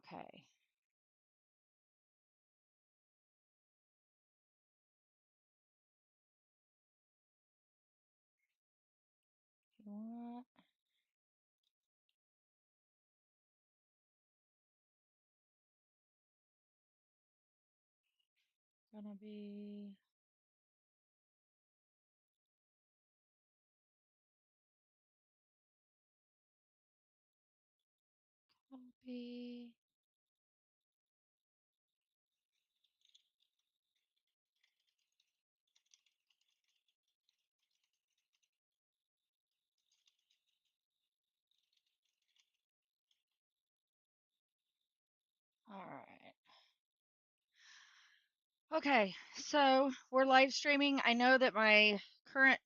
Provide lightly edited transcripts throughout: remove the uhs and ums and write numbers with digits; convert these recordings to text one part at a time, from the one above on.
Okay. What? Gonna be copy. All right. Okay, so we're live streaming. I know that my current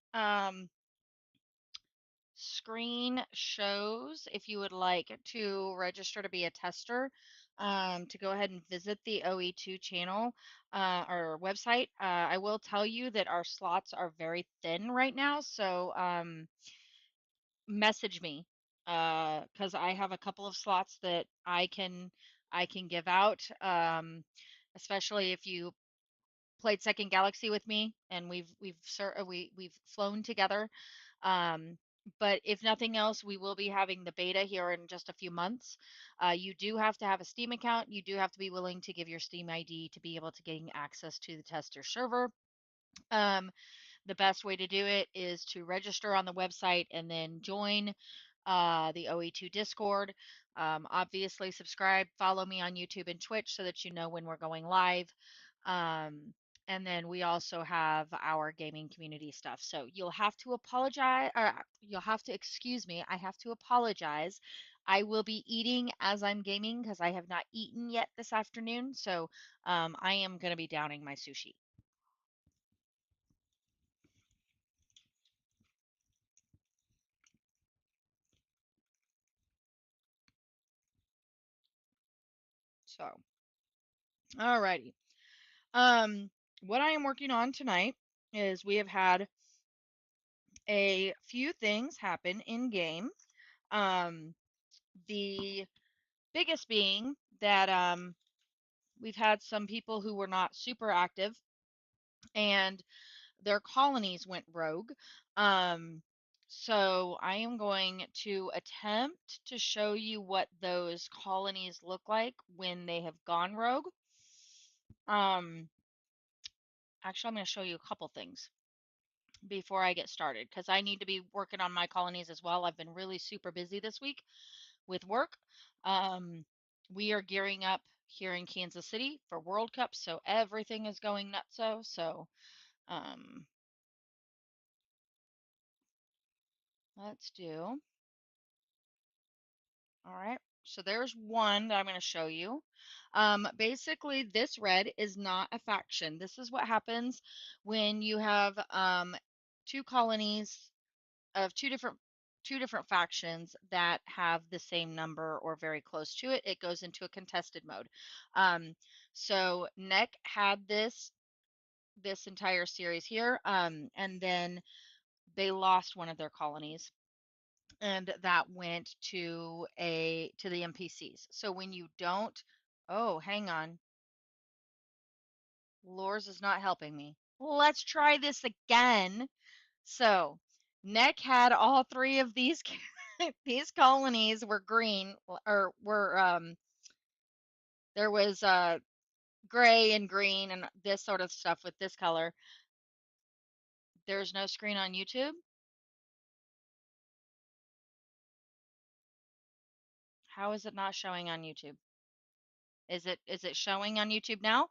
screen shows if you would like to register to be a tester, to go ahead and visit the OE2 channel or website. I will tell you that our slots are very thin right now, so message me because I have a couple of slots that I can give out, especially if you played Second Galaxy with me and we've flown together. Um, but if nothing else, we will be having the beta here in just a few months. You do have to have a Steam account. You do have to be willing to give your Steam ID to be able to gain access to the tester server. Um, the best way to do it is to register on the website and then join the OE2 Discord. Obviously, subscribe, follow me on YouTube and Twitch so that you know when we're going live. Um, and then we also have our gaming community stuff. So you'll have to apologize, or you'll have to excuse me. I have to apologize. I will be eating as I'm gaming because I have not eaten yet this afternoon. So I am going to be downing my sushi. So, alrighty. Um, what I am working on tonight is we have had a few things happen in game. Um, the biggest being that we've had some people who were not super active and their colonies went rogue. Um, so I am going to attempt to show you what those colonies look like when they have gone rogue. Um, Actually, I'm going to show you a couple things before I get started because I need to be working on my colonies as well. I've been really super busy this week with work. Um, we are gearing up here in Kansas City for World Cup, so everything is going nutso. So um, let's do. All right. So there's one that I'm going to show you. Basically, this red is not a faction. This is what happens when you have two colonies of two different factions that have the same number or very close to it. It goes into a contested mode. Um, so Neck had this entire series here, and then they lost one of their colonies, and that went to the NPCs. So when you don't, oh, hang on, Lors is not helping me. Let's try this again. So, Neck had all three of these these colonies were green, or were there was gray and green and this sort of stuff with this color. There's no screen on YouTube. How is it not showing on YouTube? Is it showing on YouTube now?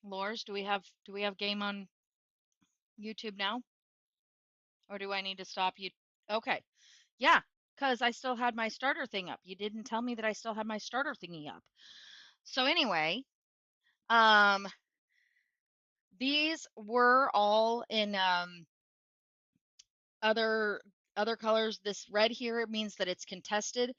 Lors, do we have game on YouTube now? Or do I need to stop you? Okay. Yeah, because I still had my starter thing up. You didn't tell me that I still had my starter thingy up. So anyway, um, these were all in other other colors. This red here means that it's contested.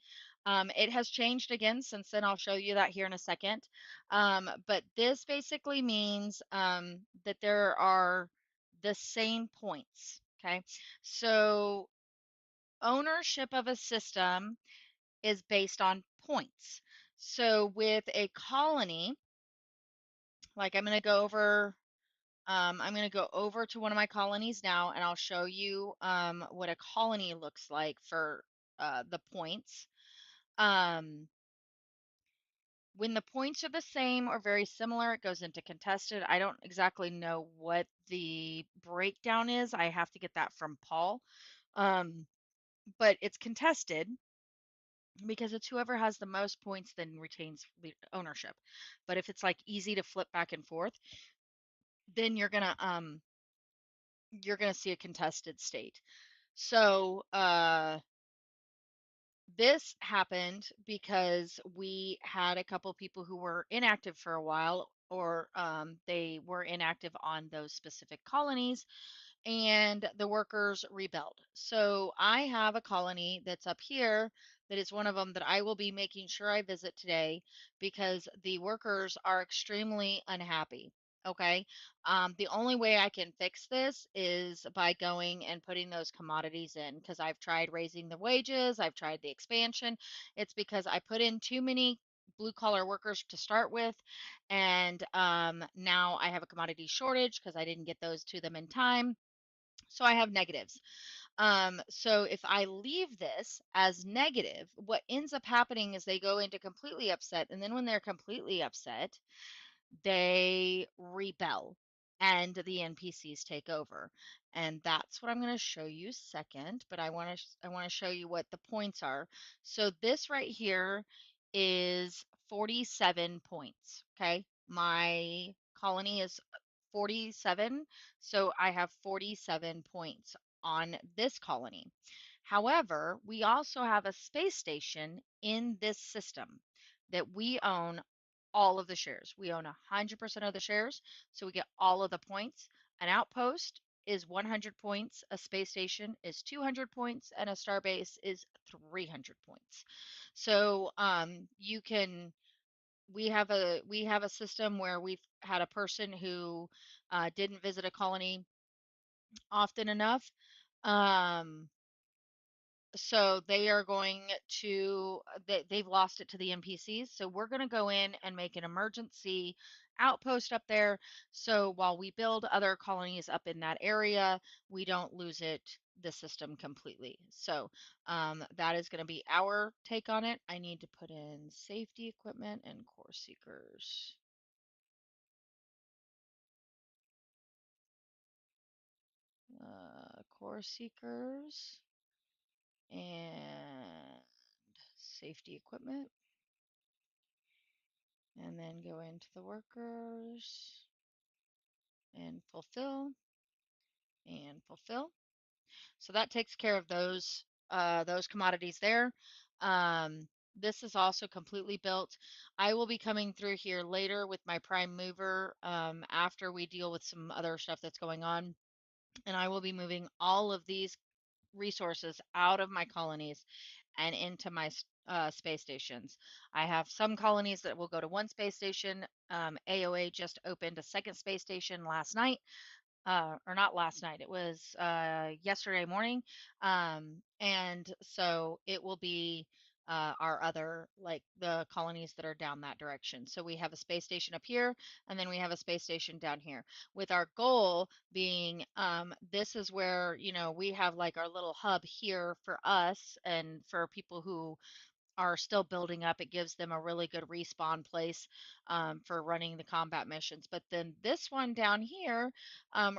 It has changed again since then. I'll show you that here in a second. But this basically means that there are the same points. Okay. So ownership of a system is based on points. So with a colony, like I'm going to go over to one of my colonies now, and I'll show you what a colony looks like for the points. Um, when the points are the same or very similar, it goes into contested. I don't exactly know what the breakdown is. I have to get that from Paul. Um, but it's contested because it's whoever has the most points then retains ownership. But if it's like easy to flip back and forth, then you're gonna see a contested state. So this happened because we had a couple people who were inactive for a while, or they were inactive on those specific colonies, and the workers rebelled. So I have a colony that's up here that is one of them that I will be making sure I visit today because the workers are extremely unhappy. Okay. The only way I can fix this is by going and putting those commodities in because I've tried raising the wages, I've tried the expansion. It's because I put in too many blue collar workers to start with, and now I have a commodity shortage because I didn't get those to them in time. So I have negatives. So if I leave this as negative, what ends up happening is they go into completely upset. And then when they're completely upset, they rebel and the NPCs take over. And that's what I'm going to show you second, but I want to show you what the points are. So this right here is 47 points, okay? My colony is 47, so I have 47 points on this colony. However, we also have a space station in this system that we own all of the shares. We own 100% of the shares, so we get all of the points. An outpost is 100 points, a space station is 200 points, and a starbase is 300 points. So you can we have a system where we've had a person who didn't visit a colony often enough. Um, so they are going to they've lost it to the NPCs. So we're going to go in and make an emergency outpost up there. So while we build other colonies up in that area, we don't lose the system completely. So that is going to be our take on it. I need to put in safety equipment and core seekers. Core seekers and safety equipment, and then go into the workers and fulfill. So that takes care of those commodities there. Um, this is also completely built. I will be coming through here later with my prime mover after we deal with some other stuff that's going on, and I will be moving all of these resources out of my colonies and into my space stations. I have some colonies that will go to one space station. AOA just opened a second space station last night, or not last night, it was yesterday morning. And so it will be our other, like the colonies that are down that direction. So we have a space station up here, and then we have a space station down here. With our goal being, this is where, we have like our little hub here for us and for people who are still building up. It gives them a really good respawn place for running the combat missions. But then this one down here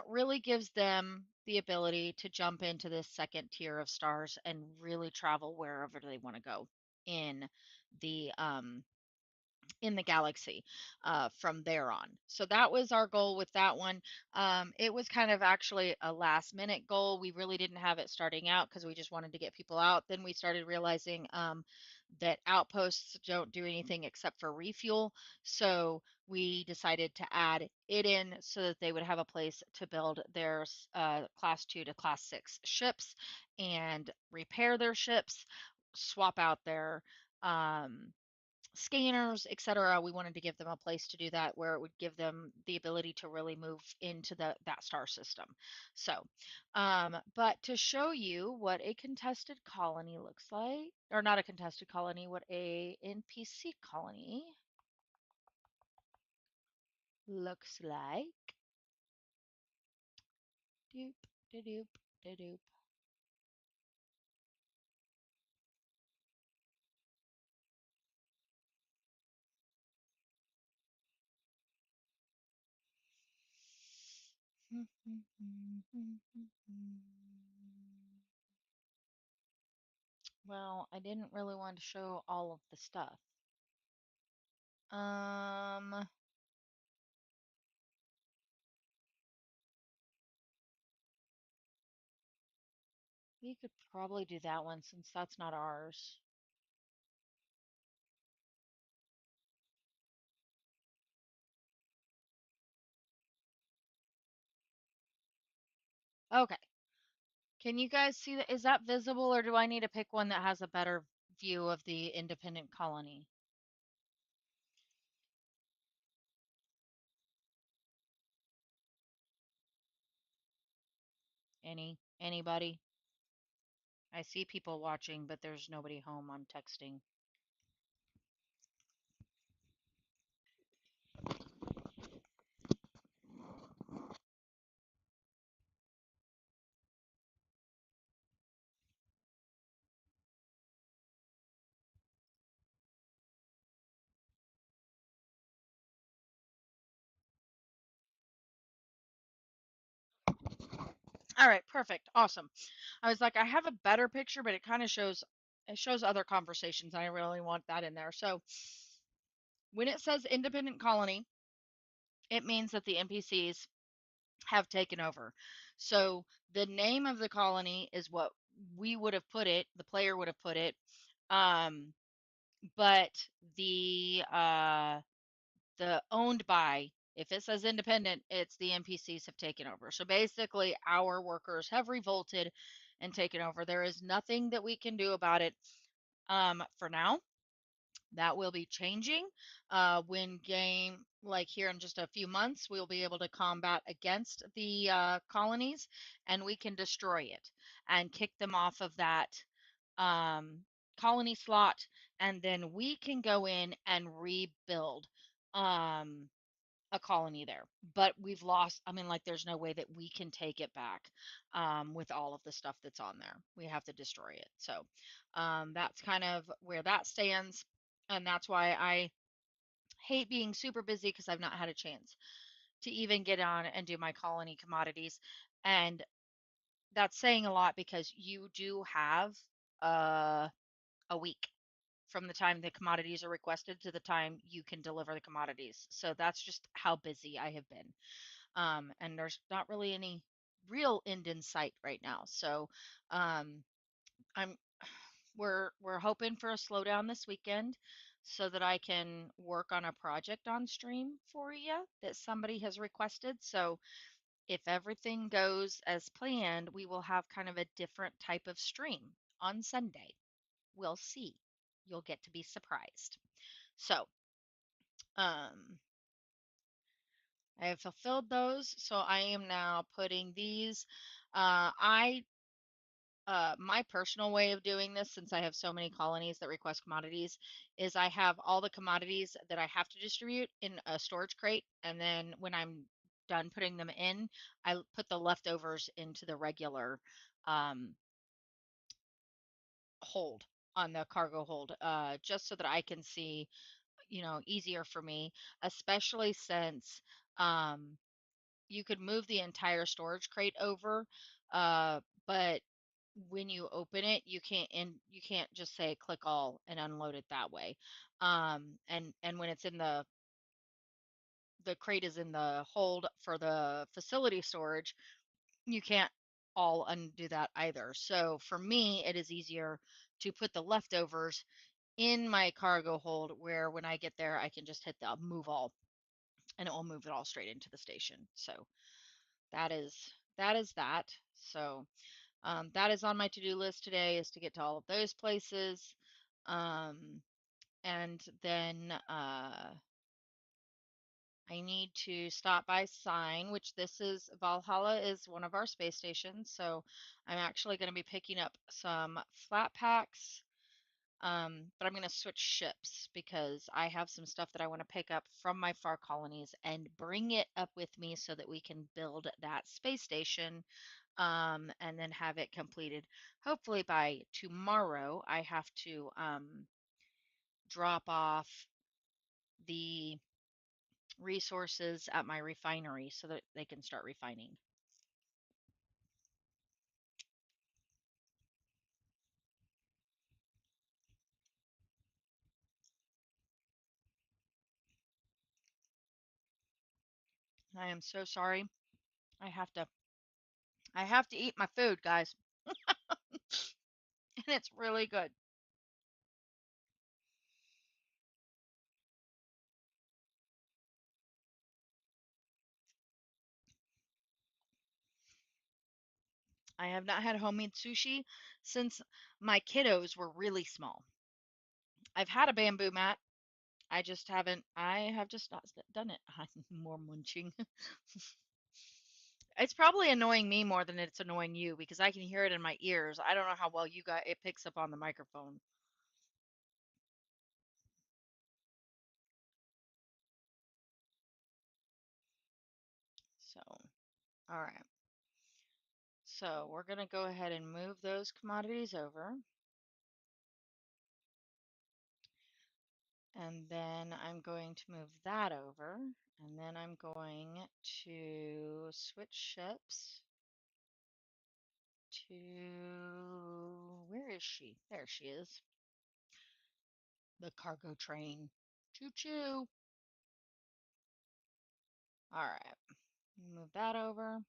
really gives them the ability to jump into this second tier of stars and really travel wherever they want to go in the um, in the galaxy from there on. So that was our goal with that one. It was kind of actually a last minute goal. We really didn't have it starting out because we just wanted to get people out. Then we started realizing that outposts don't do anything except for refuel. So we decided to add it in so that they would have a place to build their class 2 to class 6 ships and repair their ships, swap out their um, scanners, etc. We wanted to give them a place to do that where it would give them the ability to really move into that star system. So, but to show you what a contested colony looks like, or not a contested colony, what a NPC colony looks like. Doop, da doop, da doop. Well, I didn't really want to show all of the stuff. Um, we could probably do that one since that's not ours. Okay. Can you guys see that? Is that visible, or do I need to pick one that has a better view of the independent colony? Anybody? I see people watching, but there's nobody home. I'm texting. All right, perfect. Awesome. I was like, I have a better picture, but it shows other conversations. And I really want that in there. So when it says independent colony, it means that the NPCs have taken over. So the name of the colony is what we would have put it, the player would have put it. Um, but the the owned by, if it says independent, it's the NPCs have taken over. So basically our workers have revolted and taken over. There is nothing that we can do about it for now. That will be changing when game, like here in just a few months, we'll be able to combat against the colonies, and we can destroy it and kick them off of that um, colony slot, and then we can go in and rebuild um, a colony there. But we've lost, I mean, like, there's no way that we can take it back with all of the stuff that's on there. We have to destroy it. So that's kind of where that stands. And that's why I hate being super busy because I've not had a chance to even get on and do my colony commodities. And that's saying a lot because you do have uh, a week from the time the commodities are requested to the time you can deliver the commodities. So that's just how busy I have been. And there's not really any real end in sight right now. So um, I'm we're hoping for a slowdown this weekend so that I can work on a project on stream for you that somebody has requested. So if everything goes as planned, we will have kind of a different type of stream on Sunday. We'll see. You'll get to be surprised. So, um, I have fulfilled those. So I am now putting these. I My personal way of doing this, since I have so many colonies that request commodities, is I have all the commodities that I have to distribute in a storage crate, and then when I'm done putting them in, I put the leftovers into the regular um, hold on the cargo hold, just so that I can see, easier for me, especially since um, you could move the entire storage crate over, but when you open it, you can't just say click all and unload it that way. And when it's in the crate is in the hold for the facility storage, you can't all undo that either. So for me, it is easier to put the leftovers in my cargo hold where when I get there, I can just hit the move all and it will move it all straight into the station. So that is that. So that is on my to-do list today, is to get to all of those places. Um, And then I need to stop by Sign, which this is Valhalla is one of our space stations. So I'm actually going to be picking up some flat packs. But I'm going to switch ships because I have some stuff that I want to pick up from my far colonies and bring it up with me so that we can build that space station, and then have it completed. Hopefully by tomorrow, I have to drop off the resources at my refinery so that they can start refining. I am so sorry. I have to I have to eat my food, guys, and it's really good. I have not had homemade sushi since my kiddos were really small. I've had a bamboo mat. I have just not done it. More munching. It's probably annoying me more than it's annoying you because I can hear it in my ears. I don't know how well you got it picks up on the microphone. So, all right. So we're going to go ahead and move those commodities over. And then I'm going to move that over. And then I'm going to switch ships to, where is she? There she is. The cargo train. Choo choo. All right. Move that over.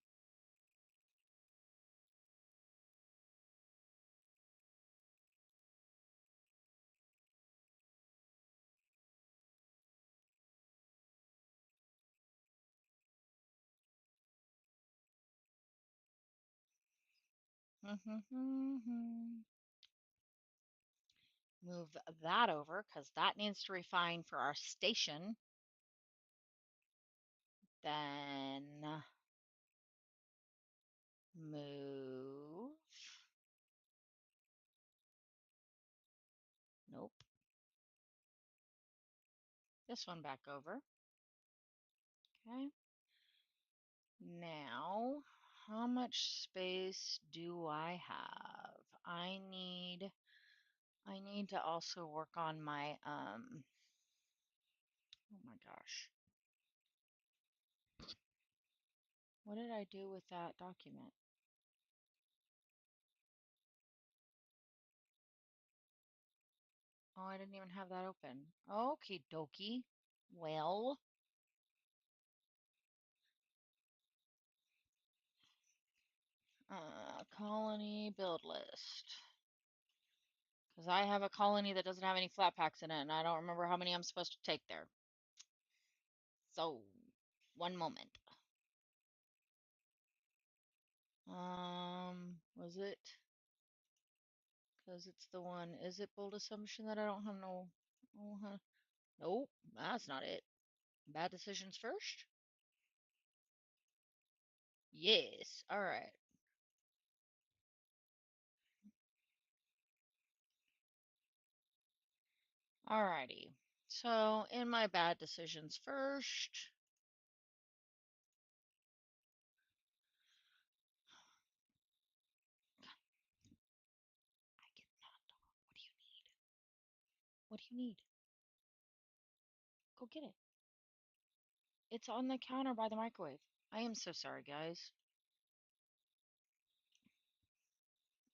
Move that over because that needs to refine for our station. Then move. Nope. This one back over. Okay. Now, how much space do I have? I need to also work on my oh my gosh. What did I do with that document? Oh, I didn't even have that open. Okie dokie. Well, colony build list. Because I have a colony that doesn't have any flat packs in it, and I don't remember how many I'm supposed to take there. So, one moment. Was it? Because it's the one. Is it bold assumption that I don't have no? Oh, huh. Nope, that's not it. Bad decisions first? Yes. All right. Alrighty. So, in my bad decisions first, I cannot talk. What do you need? What do you need? Go get it. It's on the counter by the microwave. I am so sorry, guys.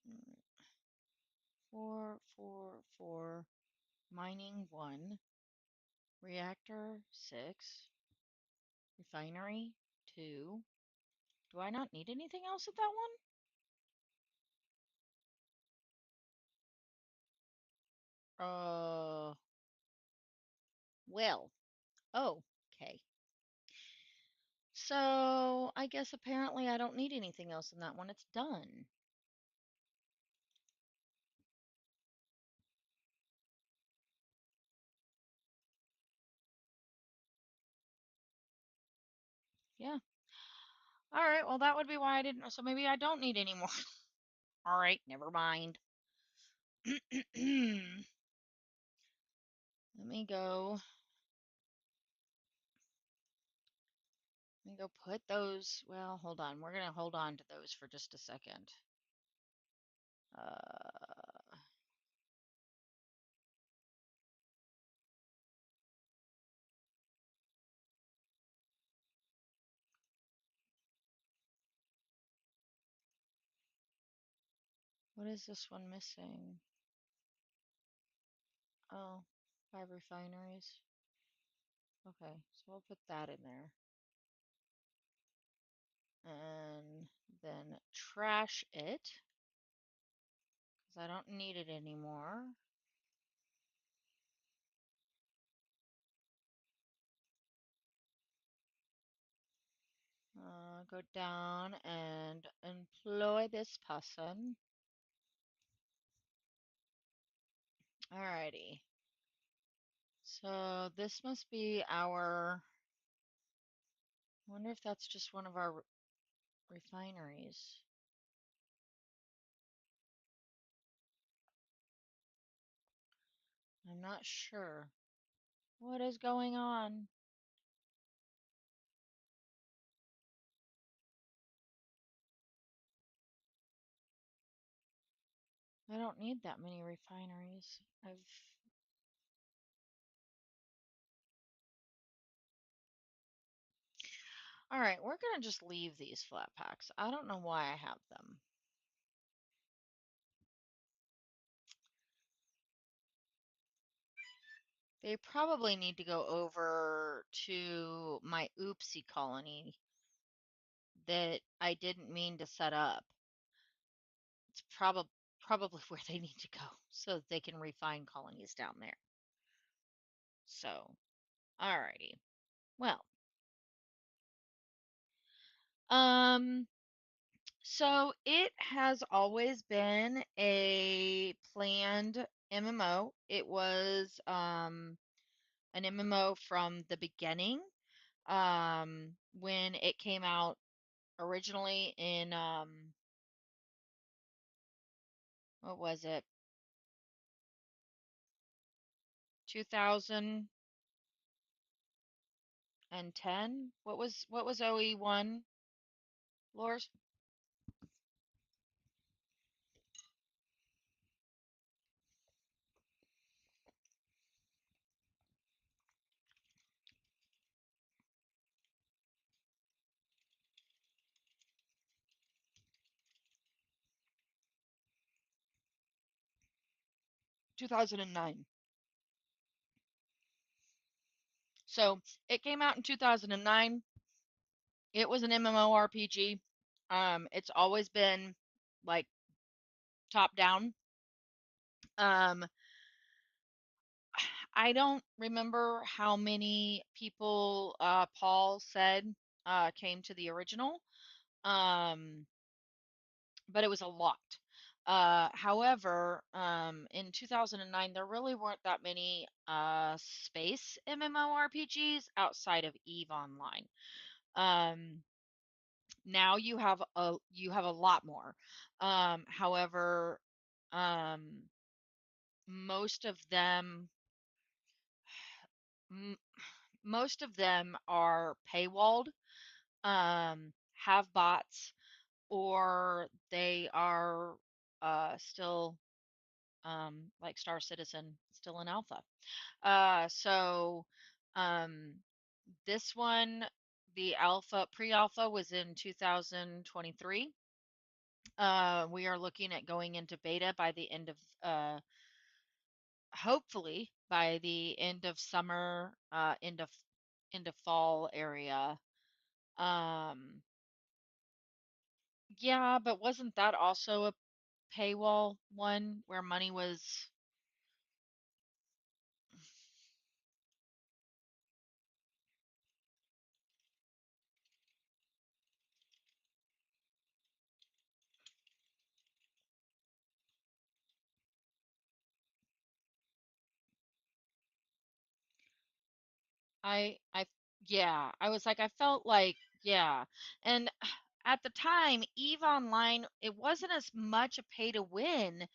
Mm, 4, 4, 4, mining 1, reactor 6, refinery 2. Do I not need anything else at that one? Well, oh, okay. So I guess apparently I don't need anything else in that one. It's done. Yeah. All right. Well, that would be why I didn't. So maybe I don't need any more. All right. Never mind. Let me go. Let me go put those. Well, hold on. We're gonna hold on to those for just a second. Uh, what is this one missing? Oh, 5 refineries. Okay, so we'll put that in there. And then trash it, because I don't need it anymore. Go down and employ this person. Alrighty. So this must be our. I wonder if that's just one of our refineries. I'm not sure. What is going on? I don't need that many refineries. All right, we're gonna just leave these flat packs. I don't know why I have them. They probably need to go over to my oopsie colony that I didn't mean to set up. It's probably where they need to go so that they can refine colonies down there. So, alrighty. Well, um, so it has always been a planned MMO. It was an MMO from the beginning. When it came out originally in what was it? 2010? What was OE1, Lors? 2009. So it came out in 2009. It was an MMORPG. It's always been like top down. Um, I don't remember how many people Paul said came to the original, um, but it was a lot. However, in 2009, there really weren't that many space MMORPGs outside of EVE Online. Um, Now you have a lot more. However, um, most of them m most of them are paywalled, have bots, or they are still like Star Citizen, still in alpha. So um, this one, the pre-alpha was in 2023. We are looking at going into beta by the end of, hopefully by the end of summer, end of fall area. Um, yeah, but wasn't that also a paywall one where money was? I, yeah, I was like, I felt like Yeah. And at the time, Eve Online, it wasn't as much a pay to win,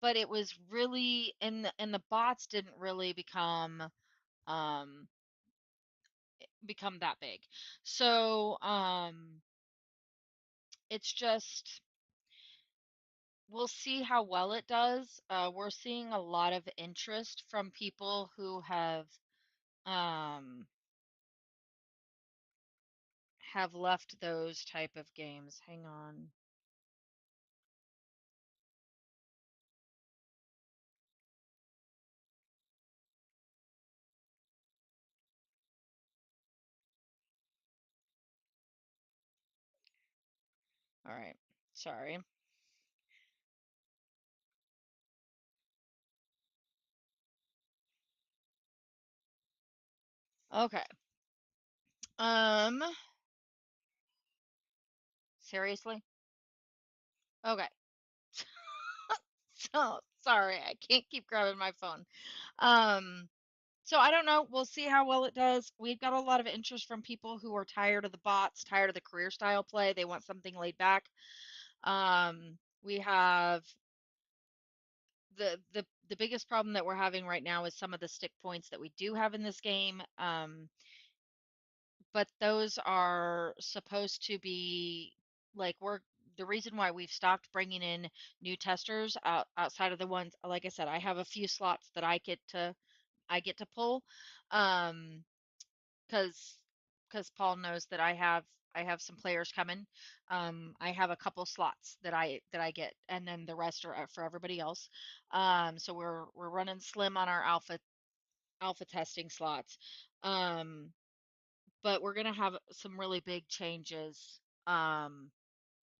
but it was really, and the bots didn't really um become that big. So, it's just we'll see how well it does. We're seeing a lot of interest from people who um have left those type of games. Hang on. All right. Sorry. Okay. Um, seriously? Okay. So, sorry, I can't keep grabbing my phone. Um, so I don't know. We'll see how well it does. We've got a lot of interest from people who are tired of the bots, tired of the career style play. They want something laid back. We have the biggest problem that we're having right now is some of the stick points that we do have in this game. But those are supposed to be like we're the reason why we've stopped bringing in new testers outside of the ones like I said, I have a few slots that I get to pull um cuz cuz Paul knows that I have some players coming. I have a couple slots that I get and then the rest are for everybody else. So we're running slim on our alpha testing slots. Um but we're going to have some really big changes um,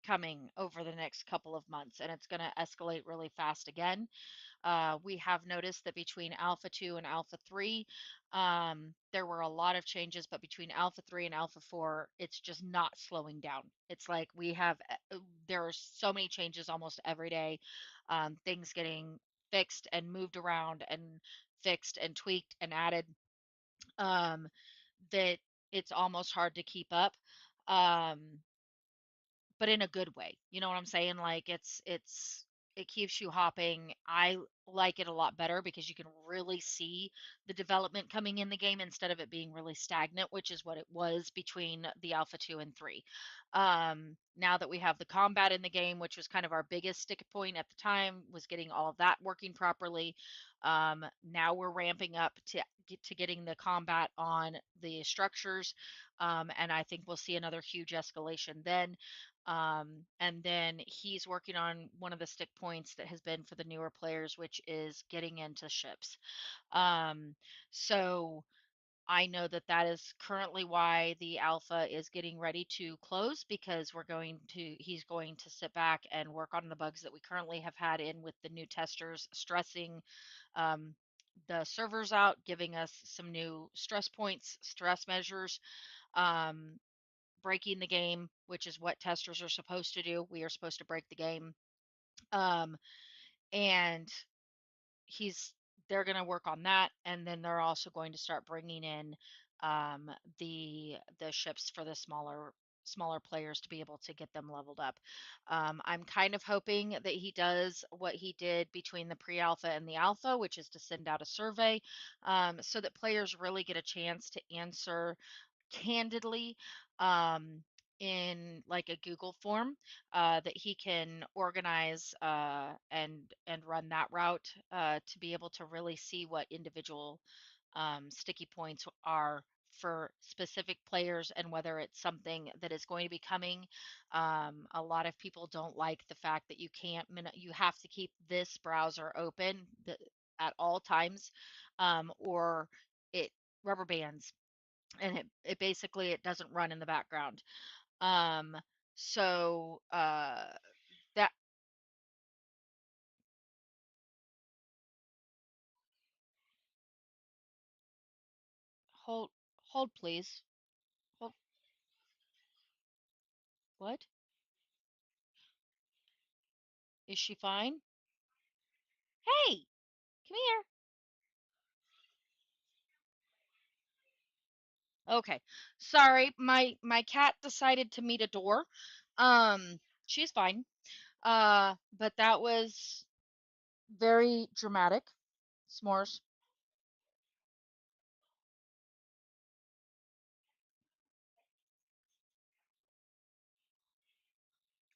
coming over the next couple of months, and it's going to escalate really fast again. We have noticed that between Alpha 2 and Alpha 3, there were a lot of changes, but between Alpha 3 and Alpha 4, it's just not slowing down. It's like there are so many changes almost every day, things getting fixed and moved around and fixed and tweaked and added. Um, that it's almost hard to keep up. Um, but in a good way. You know what I'm saying? Like it keeps you hopping. I like it a lot better because you can really see the development coming in the game instead of it being really stagnant, which is what it was between the Alpha 2 and 3. Now that we have the combat in the game, which was kind of our biggest stick point at the time, was getting all of that working properly. Now we're ramping up to getting the combat on the structures, and I think we'll see another huge escalation then. And then he's working on one of the stick points that has been for the newer players, which is getting into ships. Um, so I know that that is currently why the alpha is getting ready to close because he's going to sit back and work on the bugs that we currently have had in with the new testers stressing um, the servers out, giving us some new stress points, stress measures. Um, Breaking the game, which is what testers are supposed to do. We are supposed to break the game. Um, and he's they're going to work on that, and then they're also going to start bringing in um, the ships for the smaller players to be able to get them leveled up. I'm kind of hoping that he does what he did between the pre-alpha and the alpha, which is to send out a survey so that players really get a chance to answer candidly um, in like a Google form that he can organize and run that route to be able to really see what individual sticky points are for specific players and whether it's something that is going to be coming. A lot of people don't like the fact that you have to keep this browser open at all times or it rubber bands and it basically it doesn't run in the background. Um, so that hold hold please. Hold what? Is she fine? Hey, come here. Okay. Sorry, my cat decided to meet a door. She's fine. But that was very dramatic. S'mores.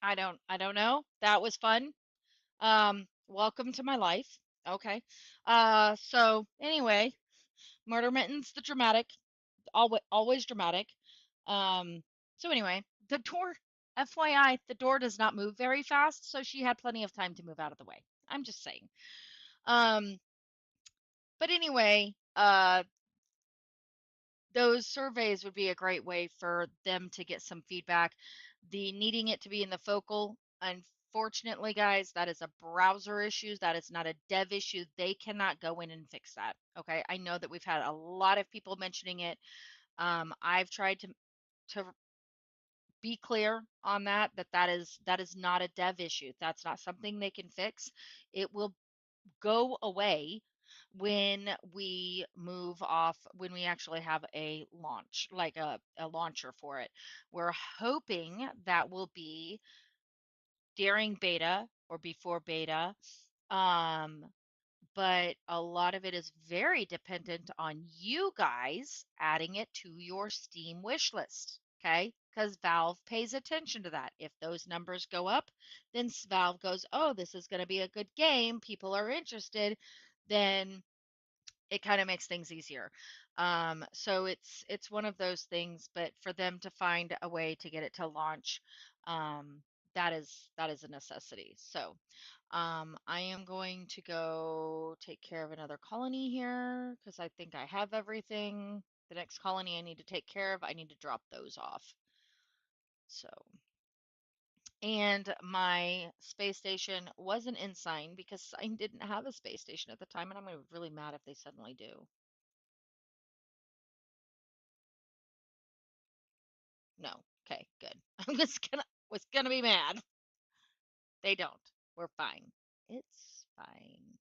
I don't know. That was fun. Welcome to my life. Okay. So anyway, Murder Mittens the dramatic, always dramatic. Um, so anyway, the door, FYI, the door does not move very fast, so she had plenty of time to move out of the way. I'm just saying. Um, but anyway, those surveys would be a great way for them to get some feedback. The needing it to be in the focal, unfortunately, guys, that is a browser issue. That is not a dev issue. They cannot go in and fix that. Okay. I know that we've had a lot of people mentioning it. I've tried to be clear on that, that is not a dev issue. That's not something they can fix. It will go away when we move off, when we actually have a launch, like a launcher for it. We're hoping that will be during beta or before beta. Um, but a lot of it is very dependent on you guys adding it to your Steam wish list, okay? Because Valve pays attention to that. If those numbers go up, then Valve goes, oh, this is going to be a good game. People are interested. Then it kind of makes things easier. So it's one of those things, but for them to find a way to get it to launch, um, that is a necessity. So I am going to go take care of another colony here because I think I have everything. The next colony I need to take care of, I need to drop those off. So, and my space station wasn't in Sign because Sign didn't have a space station at the time, and I'm gonna be really mad if they suddenly do. No. Okay, good. I was gonna be mad. They don't. We're fine. It's fine.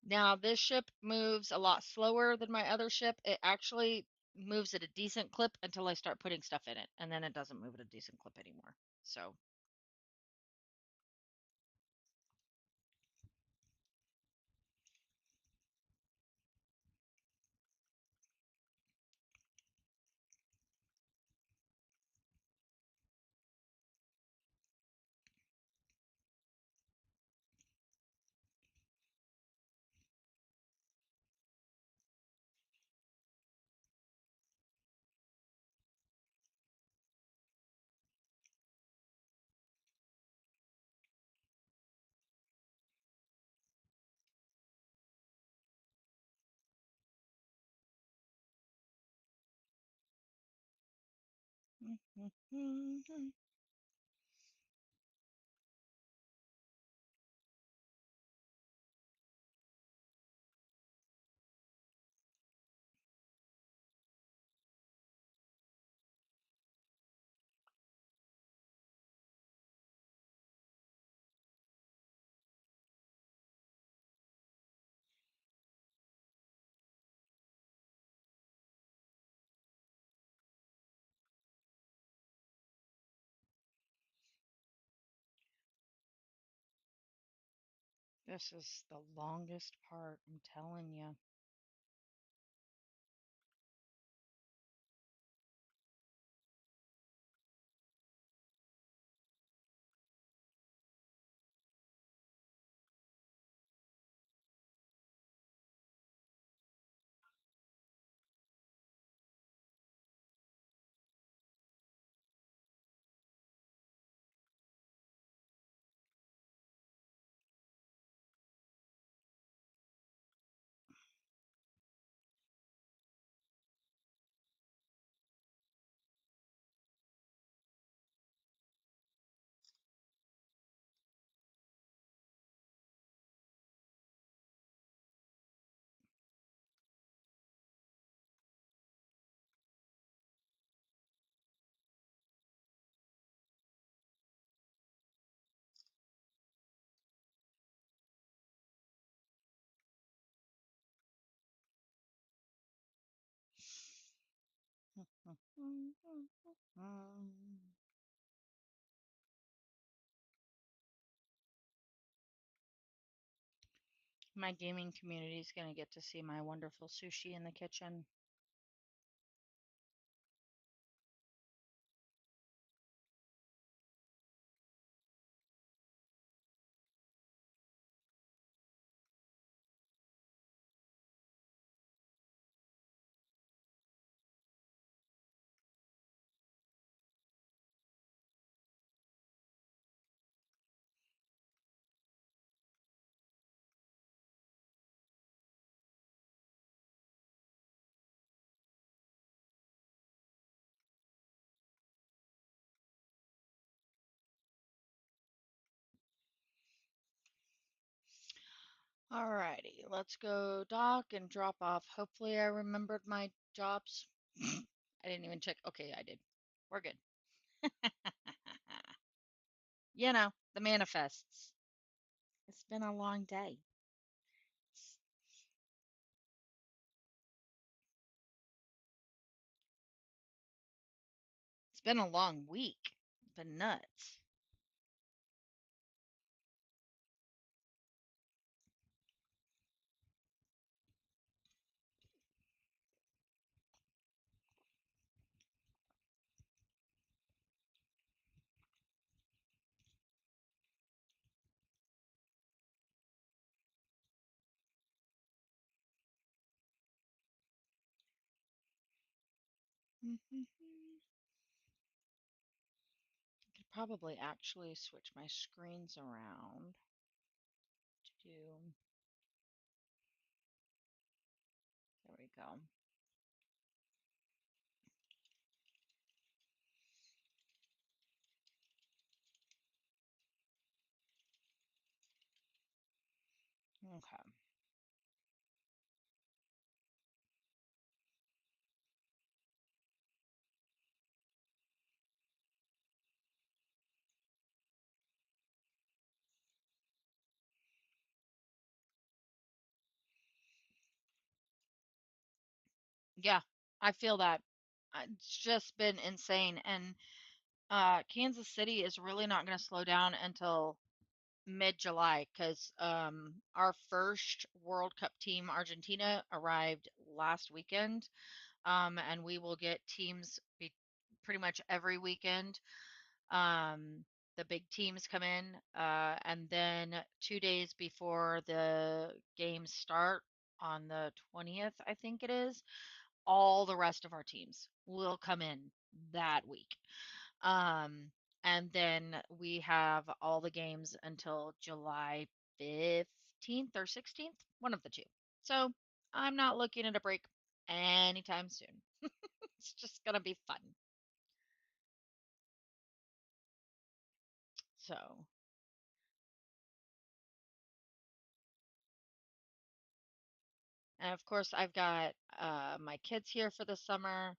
Now this ship moves a lot slower than my other ship. It actually moves at a decent clip until I start putting stuff in it, and then it doesn't move at a decent clip anymore. So this is the longest part, I'm telling you. My gaming community is going to get to see my wonderful sushi in the kitchen. Alrighty, let's go dock and drop off. Hopefully, I remembered my jobs. I didn't even check. Okay, I did. We're good. The manifests. It's been a long day. It's, it's been a long week. It's been nuts. Could probably actually switch my screens around to do. There we go. Okay. Yeah, I feel that. It's just been insane. And Kansas City is really not going to slow down until mid-July because our first World Cup team, Argentina, arrived last weekend. And we will get teams pretty much every weekend. Um, the big teams come in, and then 2 days before the games start on the 20th, I think it is, all the rest of our teams will come in that week. Um, and then we have all the games until July 15th or 16th, one of the two. So I'm not looking at a break anytime soon. It's just going to be fun. So, and of course, I've got my kids here for the summer,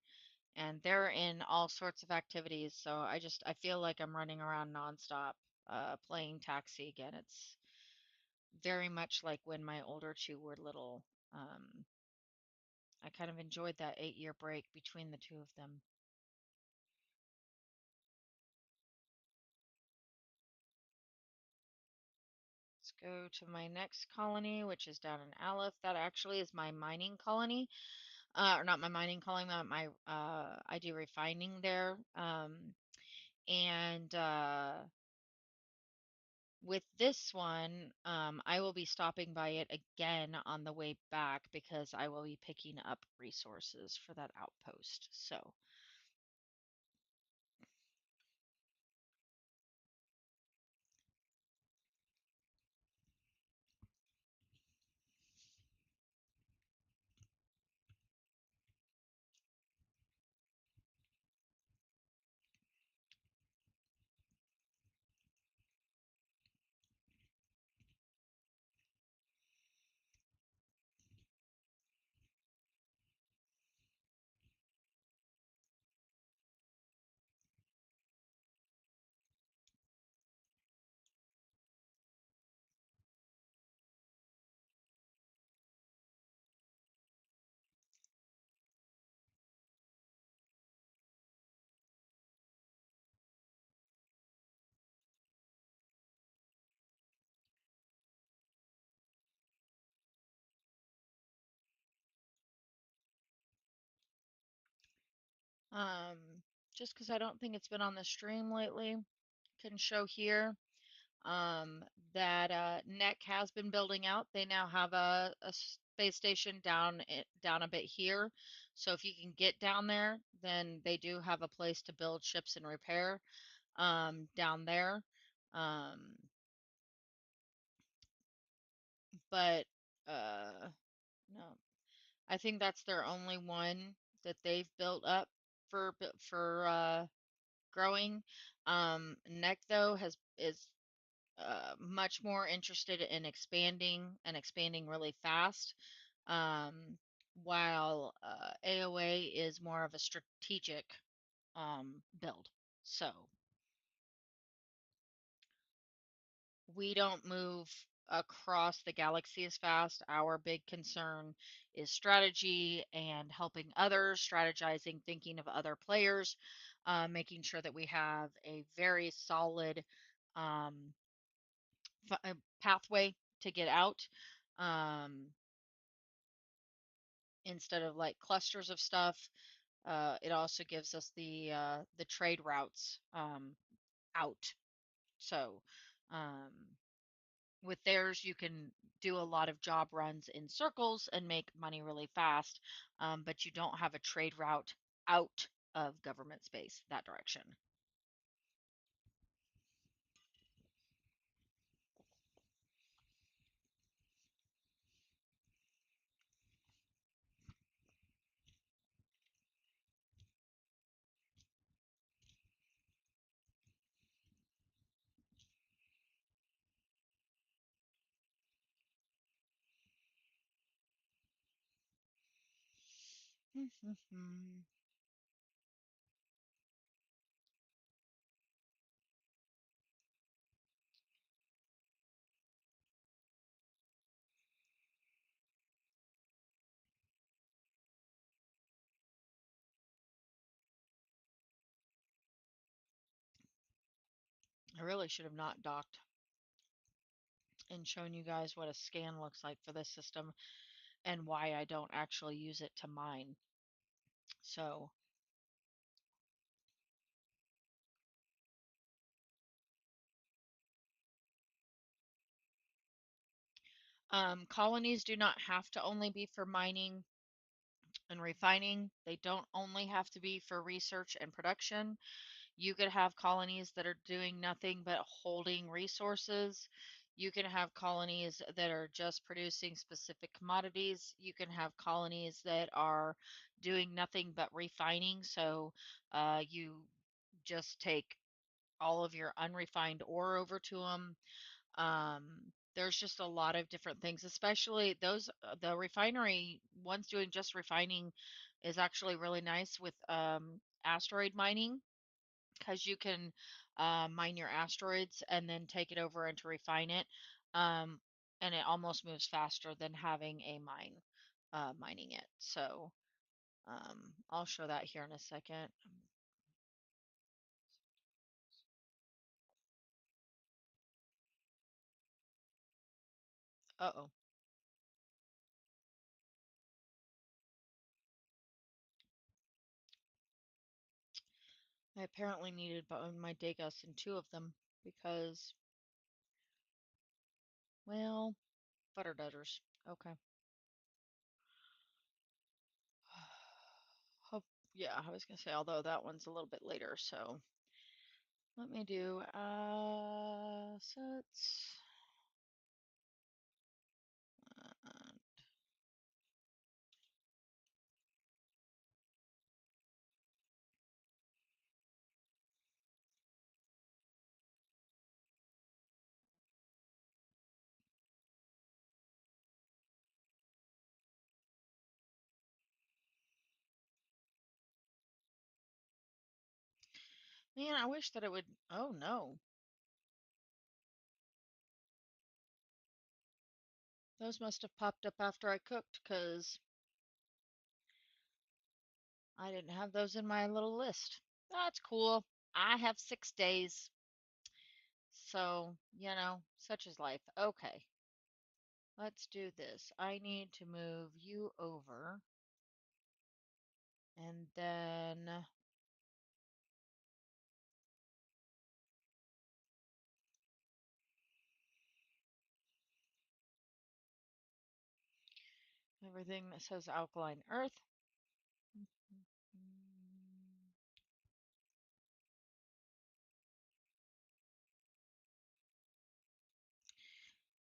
and they're in all sorts of activities. So I feel like I'm running around nonstop, playing taxi again. It's very much like when my older two were little. Um, I kind of enjoyed that 8 year break between the two of them. Let's go to my next colony, which is down in Aleph. That actually is my mining colony. Or not my mining colony, I do refining there. And with this one, I will be stopping by it again on the way back because I will be picking up resources for that outpost. So, Um, just because I don't think it's been on the stream lately, can show here um, that NEC has been building out. They now have a space station down a bit here. So if you can get down there, then they do have a place to build ships and repair down there. Um, but no, I think that's their only one that they've built up for growing. NEC though has is much more interested in expanding and expanding really fast, um, while AOA is more of a strategic build. So we don't move across the galaxy as fast. Our big concern is strategy and helping others, strategizing, thinking of other players, making sure that we have a very solid um, pathway to get out, um, instead of like clusters of stuff. It also gives us the trade routes out. So um, with theirs, you can do a lot of job runs in circles and make money really fast, but you don't have a trade route out of government space that direction. I really should have not docked and shown you guys what a scan looks like for this system and why I don't actually use it to mine. So, colonies do not have to only be for mining and refining. They don't only have to be for research and production. You could have colonies that are doing nothing but holding resources. You can have colonies that are just producing specific commodities. You can have colonies that are doing nothing but refining. So you just take all of your unrefined ore over to them. Um, there's just a lot of different things, especially those the refinery ones doing just refining is actually really nice with asteroid mining because you can mine your asteroids and then take it over and to refine it. Um, and it almost moves faster than having a mine mining it. So I'll show that here in a second. Uh-oh. I apparently needed my Degas in two of them because, well, butter dudders. Okay. Hope, yeah, I was gonna say, although that one's a little bit later, so let me do assets. Uh, Man, I wish that it would. Oh no, those must have popped up after I cooked because I didn't have those in my little list. That's cool. I have 6 days, so such is life. Okay, let's do this. I need to move you over, and then Everything that says alkaline earth.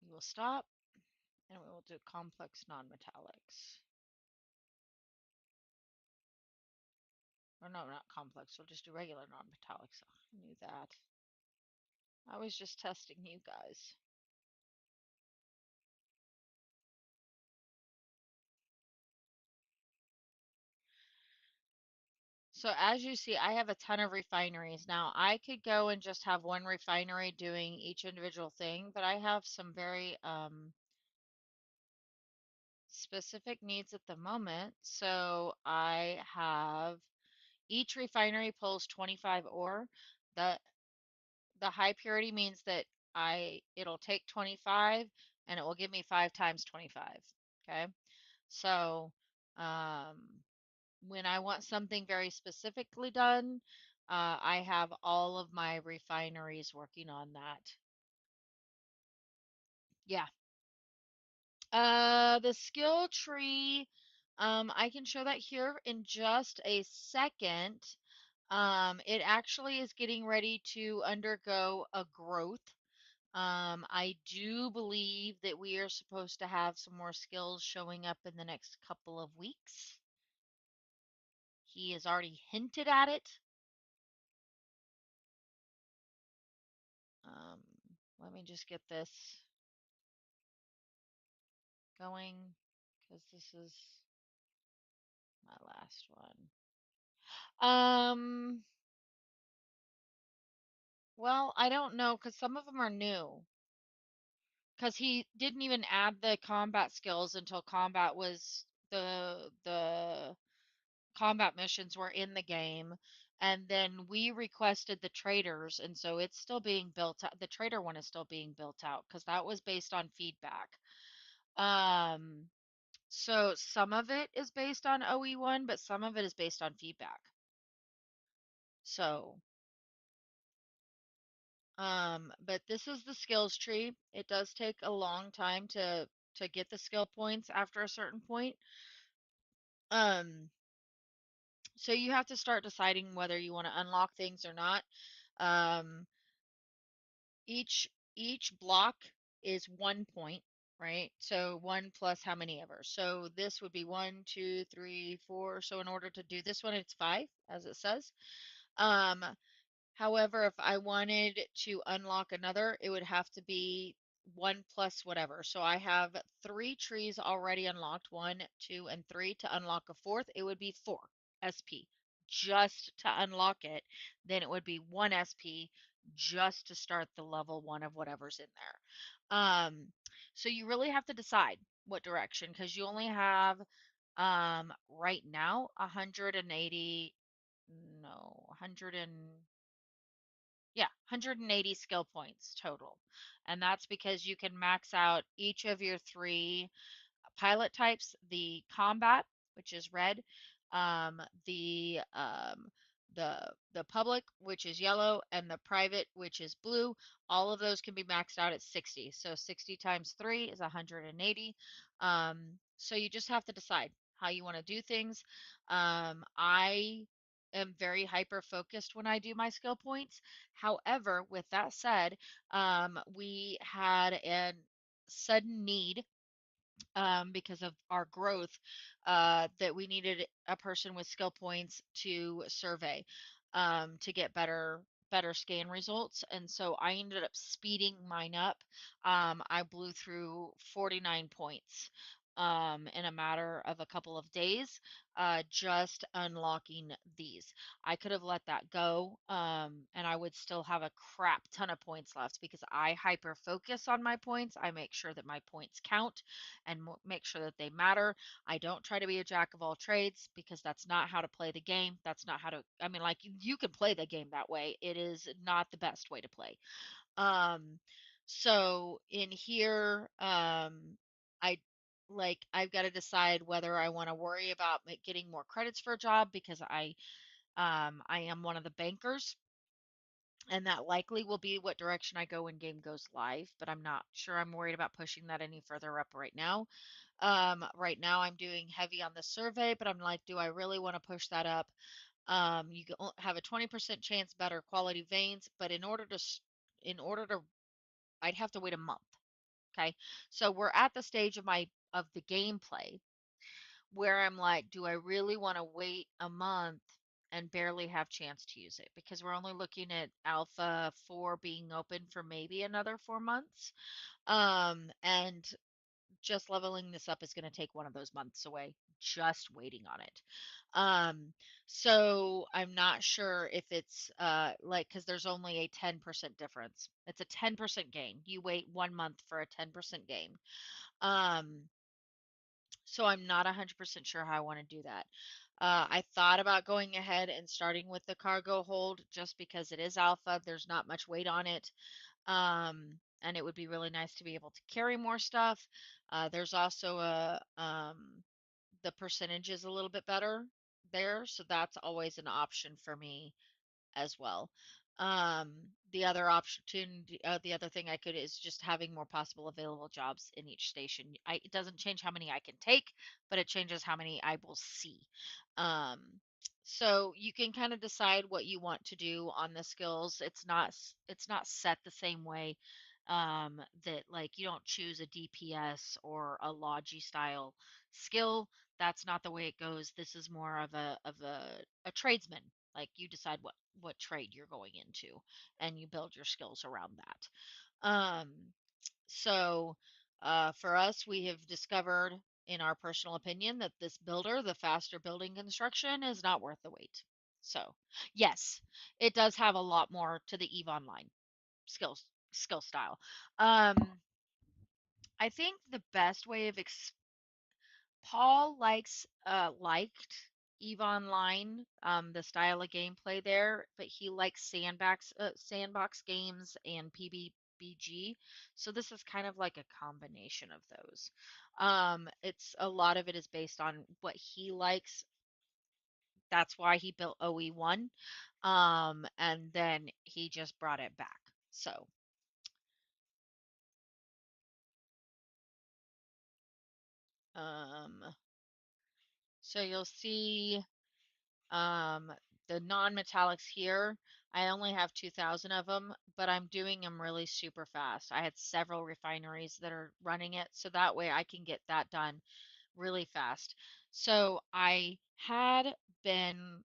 We will stop and we will do complex nonmetallics. Or no, not complex. We'll just do regular nonmetallics. I knew that. I was just testing you guys. So as you see, I have a ton of refineries. Now, I could go and just have one refinery doing each individual thing, but I have some very specific needs at the moment. So I have each refinery pulls 25 ore. The the high purity means that it'll take 25 and it will give me 5 times 25. Okay. So um, when I want something very specifically done, I have all of my refineries working on that. Yeah. The skill tree, I can show that here in just a second. It actually is getting ready to undergo a growth. I do believe that we are supposed to have some more skills showing up in the next couple of weeks. He has already hinted at it. Um, Let me just get this going because this is my last one. Well, I don't know because some of them are new. Because he didn't even add the combat skills until combat was the combat missions were in the game, and then we requested the traders, and so it's still being built out. The trader one is still being built out because that was based on feedback. Um, so some of it is based on OE1, but some of it is based on feedback. So, but this is the skills tree. It does take a long time to get the skill points after a certain point. Um, so you have to start deciding whether you want to unlock things or not. Um, each block is 1 point, right? So one plus how many ever. So this would be 1, 2, 3, 4. So in order to do this one, it's 5, as it says. Um, However, if I wanted to unlock another, it would have to be 1 plus whatever. So I have 3 trees already unlocked, 1, 2, and 3. To unlock a fourth, it would be 4 SP just to unlock it. Then it would be 1 SP just to start the level 1 of whatever's in there. So you really have to decide what direction because you only have right now 180, no, 100 and yeah, 180 skill points total. And that's because you can max out each of your 3 pilot types, the combat, which is red, um, the um, the the public, which is yellow, and the private, which is blue. All of those can be maxed out at 60. So 60 times 3 is 180. So you just have to decide how you want to do things. I am very hyper focused when I do my skill points. However, with that said, we had a sudden need because of our growth, that we needed a person with skill points to survey, to get better scan results. And so I ended up speeding mine up. I blew through 49 points in a matter of a couple of days, just unlocking these. I could have let that go, and I would still have a crap ton of points left because I hyper focus on my points. I make sure that my points count and make sure that they matter. I don't try to be a jack of all trades because that's not how to play the game. That's not how to, I mean, like you can play the game that way. It is not the best way to play. Um, so in here, I I've got to decide whether I want to worry about getting more credits for a job because I am one of the bankers and that likely will be what direction I go when game goes live, but I'm not sure I'm worried about pushing that any further up right now. Right now I'm doing heavy on the survey, but I'm like, do I really want to push that up? You have a 20% chance better quality veins, but in order to, I'd have to wait a month. Okay. So we're at the stage of the gameplay where I'm like, do I really want to wait a month and barely have chance to use it? Because we're only looking at Alpha 4 being open for maybe another 4 months. And just leveling this up is going to take one of those months away, just waiting on it. Um, so I'm not sure if it's like, because there's only a 10% difference. It's a 10% gain. You wait 1 month for a 10% gain. Um, so I'm not 100% sure how I want to do that. I thought about going ahead and starting with the cargo hold just because it is alpha. There's not much weight on it. And it would be really nice to be able to carry more stuff. There's also the percentage is a little bit better there, so that's always an option for me as well. Um, the other opportunity, the other thing I could is just having more possible available jobs in each station. It doesn't change how many I can take, but it changes how many I will see. Um, so you can kind of decide what you want to do on the skills. It's not set the same way that like you don't choose a DPS or a Logi style skill. That's not the way it goes. This is more of a tradesman. Like you decide what trade you're going into and you build your skills around that. So for us, we have discovered, in our personal opinion, that this builder, the faster building construction, is not worth the wait. So yes, it does have a lot more to the Eve Online skills skill style. Um, I think the best way of Paul liked EVE Online, the style of gameplay there, but he likes sandbox games and PBBG. So this is kind of like a combination of those. It's a lot of it is based on what he likes. That's why he built OE1. And then he just brought it back. Um, so you'll see Um, the non-metallics here, I only have 2,000 of them, but I'm doing them really super fast. I had several refineries that are running it, so that way I can get that done really fast. So I had been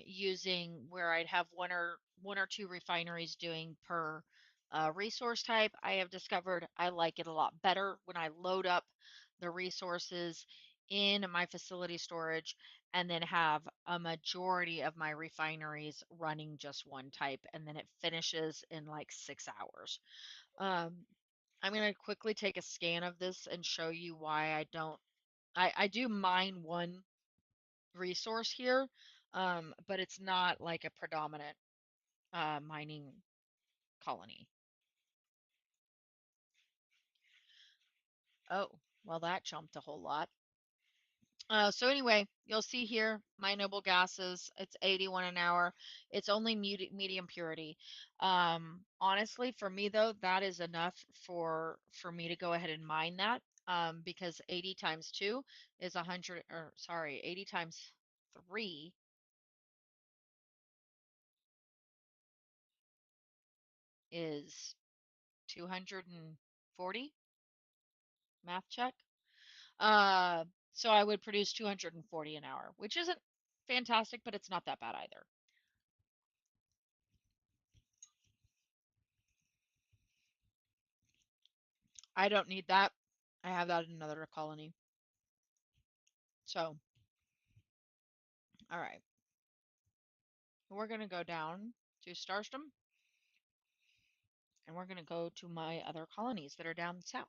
using where I'd have one or two refineries doing per resource type. I have discovered I like it a lot better when I load up the resources in my facility storage and then have a majority of my refineries running just one type, and then it finishes in like 6 hours. Um, I'm going to quickly take a scan of this and show you why I don't. I do mine one resource here, but it's not like a predominant mining colony. Oh, well, that jumped a whole lot. So anyway, you'll see here my noble gases. It's 81 an hour. It's only medium purity. Honestly, for me though, that is enough for me to go ahead and mine that. Because 80 times 2 is 100, or sorry, 80 times 3 is 240. Math check. Uh, so I would produce 240 an hour, which isn't fantastic, but it's not that bad either. I don't need that. I have that in another colony. So, all right. We're going to go down to Starstem and we're going to go to my other colonies that are down south.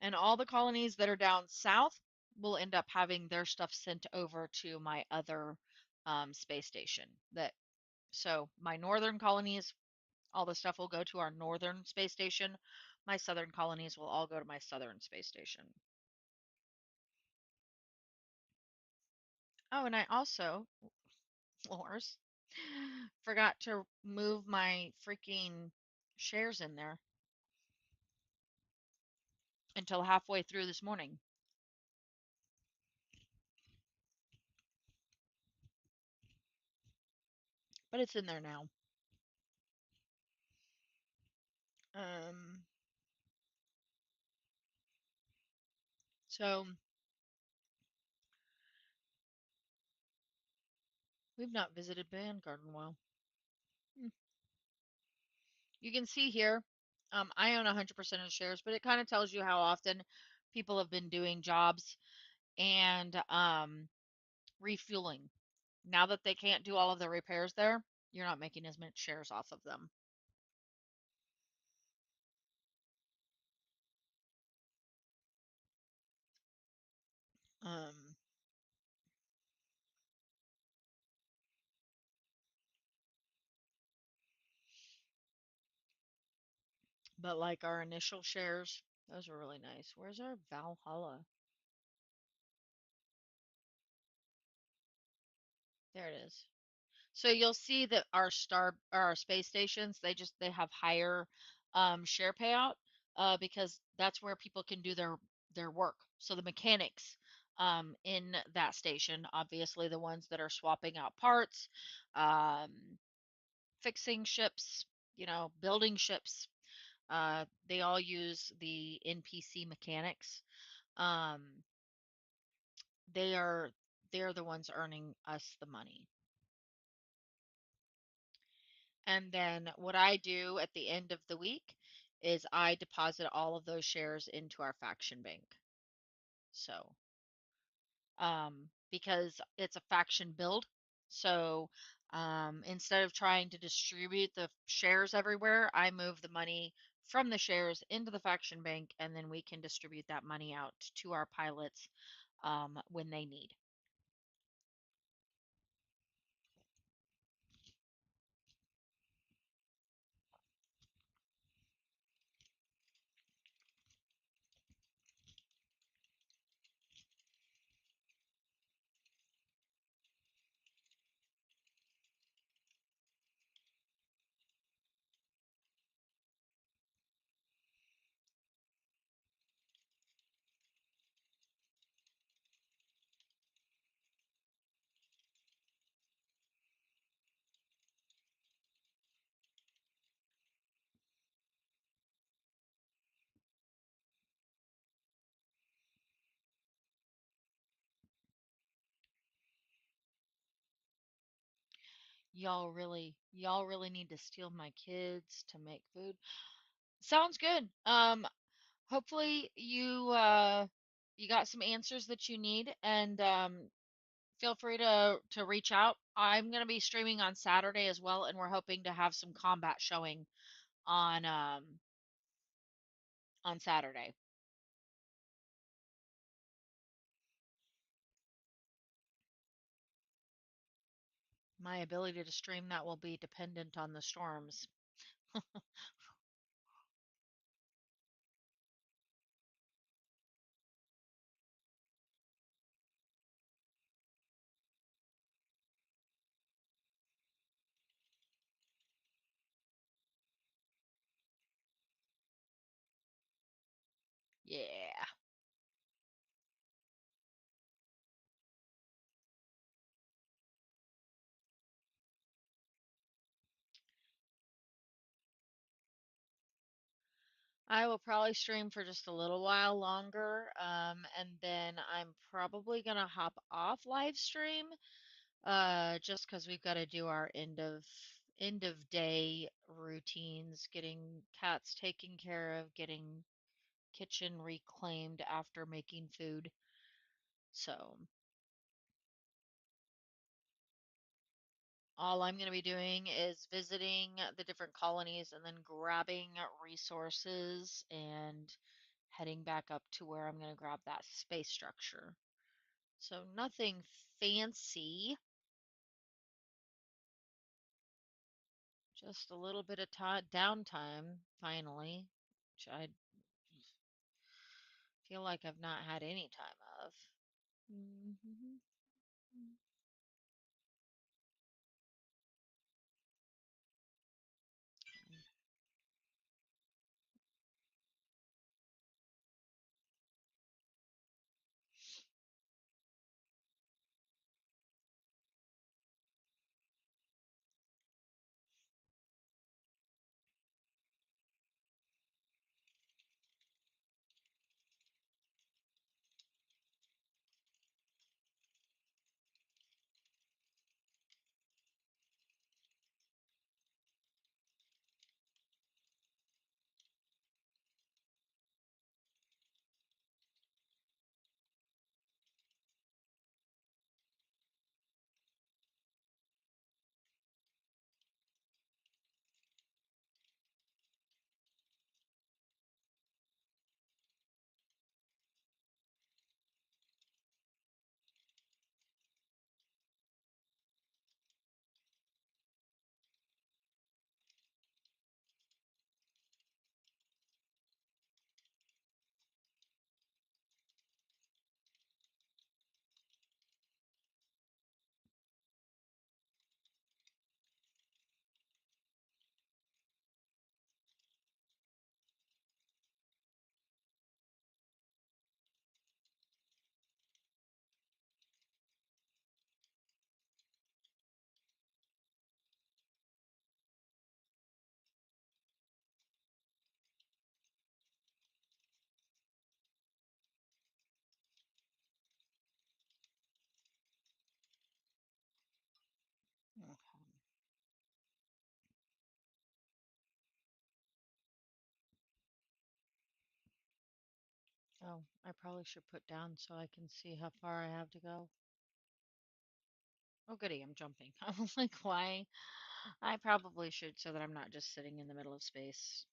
And all the colonies that are down south will end up having their stuff sent over to my other space station. So my northern colonies, all the stuff will go to our northern space station. My southern colonies will all go to my southern space station. Oh, and I also, floors, forgot to move my freaking shares in there. until halfway through this morning, but it's in there now. Um, so we've not visited Vanguard in a while. Hmm. You can see here, I own 100% of the shares, but it kind of tells you how often people have been doing jobs and refueling. Now that they can't do all of the repairs there, you're not making as much shares off of them. Um, but like our initial shares, those were really nice. Where's our Valhalla? There it is. So you'll see that our space stations, they have higher share payout because that's where people can do their work. So the mechanics in that station, obviously the ones that are swapping out parts, um, fixing ships, building ships, they all use the NPC mechanics. Um, they are they're the ones earning us the money. And then what I do at the end of the week is I deposit all of those shares into our faction bank. So, because it's a faction build, so instead of trying to distribute the shares everywhere, I move the money from the shares into the faction bank, and then we can distribute that money out to our pilots when they need. Y'all really need to steal my kids to make food. Sounds good. Hopefully you got some answers that you need, and feel free to reach out. I'm gonna be streaming on Saturday as well, and we're hoping to have some combat showing on um on Saturday. My ability to stream that will be dependent on the storms. Yeah. I will probably stream for just a little while longer, and then I'm probably gonna hop off live stream, just because we've got to do our end of day routines, getting cats taken care of, getting kitchen reclaimed after making food. So all I'm going to be doing is visiting the different colonies and then grabbing resources and heading back up to where I'm going to grab that space structure. So nothing fancy, just a little bit of downtime finally, which I feel like I've not had any time of. Mhm. Oh, I probably should put down so I can see how far I have to go. Oh, goody, I'm jumping. I was like, why? I probably should so that I'm not just sitting in the middle of space.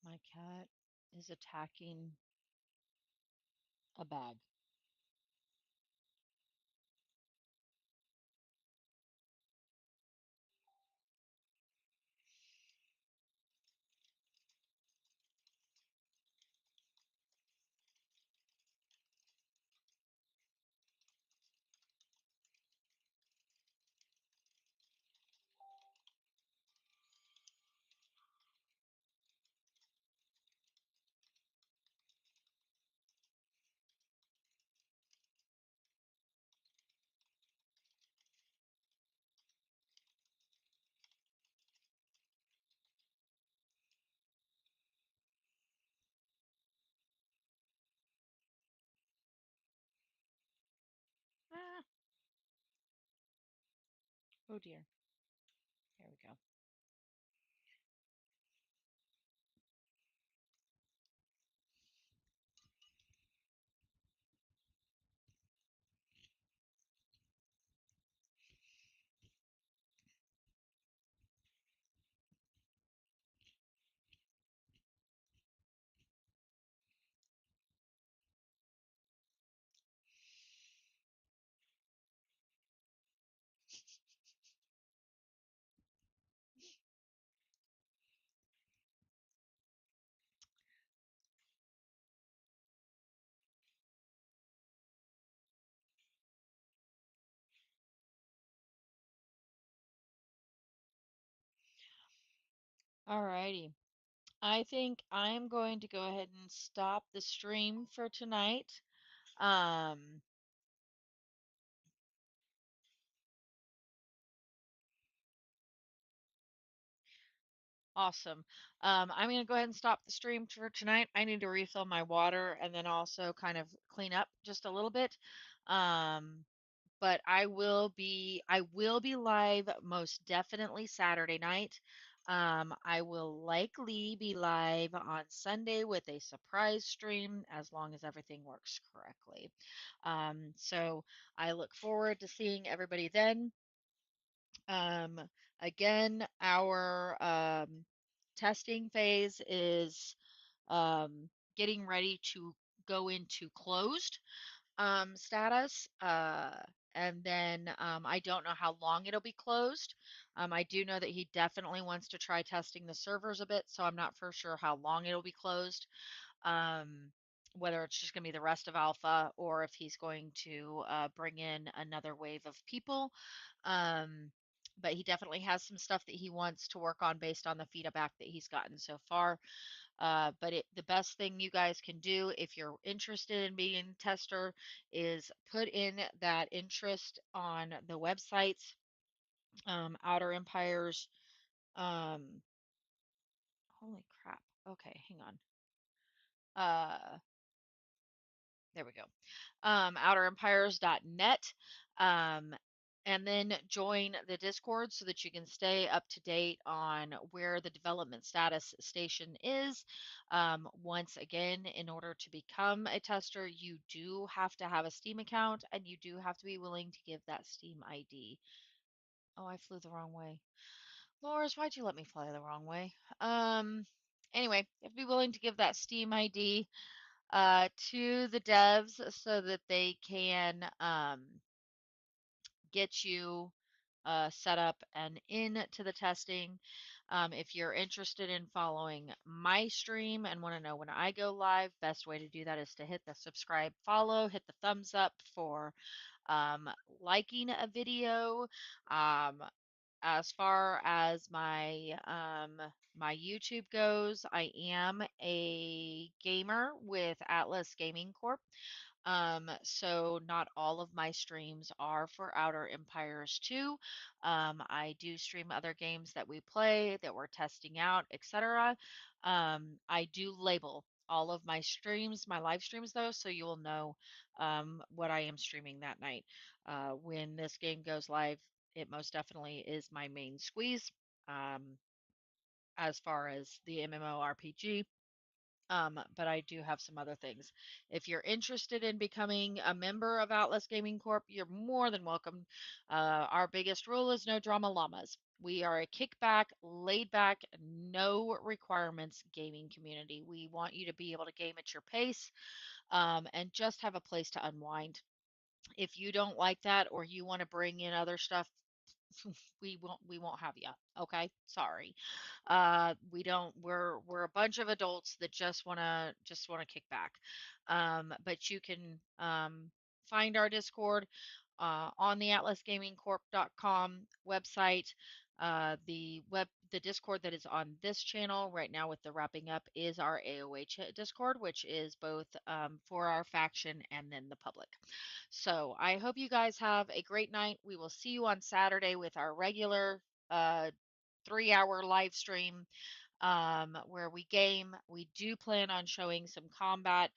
My cat is attacking a bag. Ah, oh dear. Here we go. Alrighty. I think I'm going to go ahead and stop the stream for tonight. Um, Awesome. I'm going to go ahead and stop the stream for tonight. I need to refill my water and then also kind of clean up just a little bit. Um, but I will be live most definitely Saturday night. I will likely be live on Sunday with a surprise stream as long as everything works correctly. So I look forward to seeing everybody then. Um, Again, our testing phase is getting ready to go into closed status. And then I don't know how long it'll be closed. I do know that he definitely wants to try testing the servers a bit, so I'm not for sure how long it'll be closed. Um, Whether it's just going to be the rest of alpha or if he's going to bring in another wave of people. Um, but he definitely has some stuff that he wants to work on based on the feedback that he's gotten so far. The best thing you guys can do if you're interested in being a tester is put in that interest on the websites, Outer Empires. Um, Holy crap. Okay, hang on. Uh, there we go. Outerempires.net. Um, and then join the Discord so that you can stay up to date on where the development status station is. Once again, in order to become a tester, you do have to have a Steam account and you do have to be willing to give that Steam ID. Oh, I flew the wrong way. Loris, why'd you let me fly the wrong way? Um, anyway, you have to be willing to give that Steam ID to the devs so that they can get you setup and into the testing. If you're interested in following my stream and want to know when I go live, best way to do that is to hit the subscribe, follow, hit the thumbs up for um, liking a video. Um, as far as my YouTube goes, I am a gamer with Atlas Gaming Corp. So not all of my streams are for Outer Empires 2. I do stream other games that we play, that we're testing out, etc. I do label all of my streams, my live streams though, so you will know what I am streaming that night. When this game goes live, it most definitely is my main squeeze. Um, as far as the MMORPG, but I do have some other things. If you're interested in becoming a member of Atlas Gaming Corp, you're more than welcome. Our biggest rule is no drama llamas. We are a kickback, laid back, no requirements gaming community. We want you to be able to game at your pace and just have a place to unwind. If you don't like that or you want to bring in other stuff, we won't have you. Okay, sorry. We don't. We're a bunch of adults that just wanna kick back. But you can find our Discord on the atlasgamingcorp.com website. The Discord that is on this channel right now with the wrapping up is our AOH Discord, which is both for our faction and then the public. So I hope you guys have a great night. We will see you on Saturday with our regular uh, 3 hour live stream where we game. We do plan on showing some combat.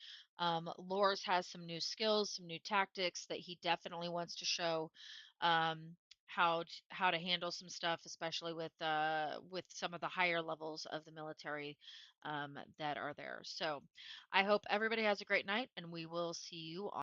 Lors has some new skills, some new tactics that he definitely wants to show. Um, how to handle some stuff, especially with some of the higher levels of the military that are there. So, I hope everybody has a great night, and we will see you